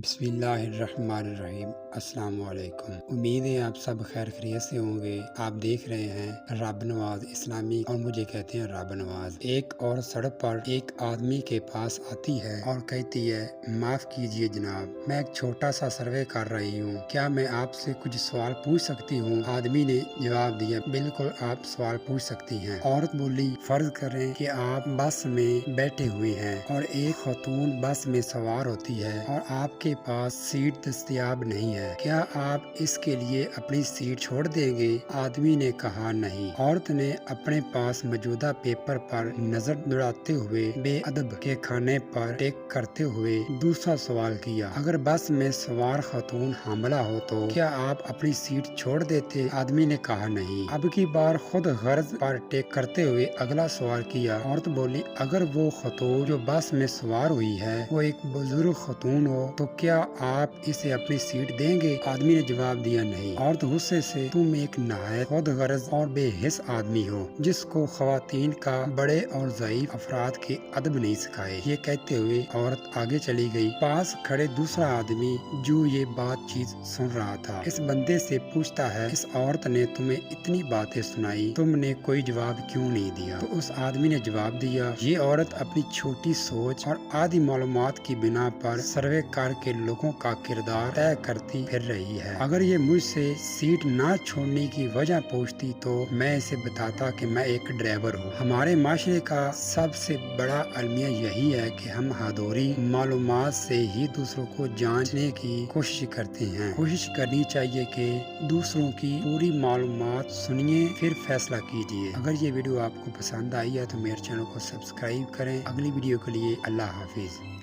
بسم اللہ الرحمن الرحیم۔ السلام علیکم۔ امید ہے آپ سب خیر خیریت سے ہوں گے۔ آپ دیکھ رہے ہیں رب نواز اسلامی اور مجھے کہتے ہیں رب نواز۔ ایک اور سڑک پر ایک آدمی کے پاس آتی ہے اور کہتی ہے معاف کیجئے جناب، میں ایک چھوٹا سا سروے کر رہی ہوں، کیا میں آپ سے کچھ سوال پوچھ سکتی ہوں؟ آدمی نے جواب دیا بالکل آپ سوال پوچھ سکتی ہیں۔ عورت بولی فرض کریں کہ آپ بس میں بیٹھے ہوئے ہیں اور ایک خاتون بس میں سوار ہوتی ہے اور آپ کے پاس سیٹ دستیاب نہیں ہے، کیا آپ اس کے لیے اپنی سیٹ چھوڑ دیں گے؟ آدمی نے کہا نہیں۔ عورت نے اپنے پاس موجودہ پیپر پر نظر دوڑاتے ہوئے بے ادب کے کھانے پر ٹیک کرتے ہوئے دوسرا سوال کیا، اگر بس میں سوار خاتون حاملہ ہو تو کیا آپ اپنی سیٹ چھوڑ دیتے؟ آدمی نے کہا نہیں۔ اب کی بار خود غرض پر ٹیک کرتے ہوئے اگلا سوال کیا۔ عورت بولی اگر وہ خاتون جو بس میں سوار ہوئی ہے وہ ایک بزرگ خاتون ہو تو کیا آپ اسے اپنی سیٹ دیں گے؟ آدمی نے جواب دیا نہیں۔ عورت غصے سے تم ایک نہایت خود غرض اور بے حس آدمی ہو جس کو خواتین کا بڑے اور ضعیف افراد کے ادب نہیں سکھائے۔ یہ کہتے ہوئے عورت آگے چلی گئی۔ پاس کھڑے دوسرا آدمی جو یہ بات چیت سن رہا تھا اس بندے سے پوچھتا ہے اس عورت نے تمہیں اتنی باتیں سنائی، تم نے کوئی جواب کیوں نہیں دیا؟ تو اس آدمی نے جواب دیا یہ عورت اپنی چھوٹی سوچ اور آدھی معلومات کی بنا پر سروے کر کے لوگوں کا کردار طے کرتی پھر رہی ہے۔ اگر یہ مجھ سے سیٹ نہ چھوڑنے کی وجہ پوچھتی تو میں اسے بتاتا کہ میں ایک ڈرائیور ہوں۔ ہمارے معاشرے کا سب سے بڑا المیہ یہی ہے کہ ہم حضوری معلومات سے ہی دوسروں کو جانچنے کی کوشش کرتے ہیں۔ کوشش کرنی چاہیے کہ دوسروں کی پوری معلومات سنیے پھر فیصلہ کیجیے۔ اگر یہ ویڈیو آپ کو پسند آئی ہے تو میرے چینل کو سبسکرائب کریں۔ اگلی ویڈیو کے لیے اللہ حافظ۔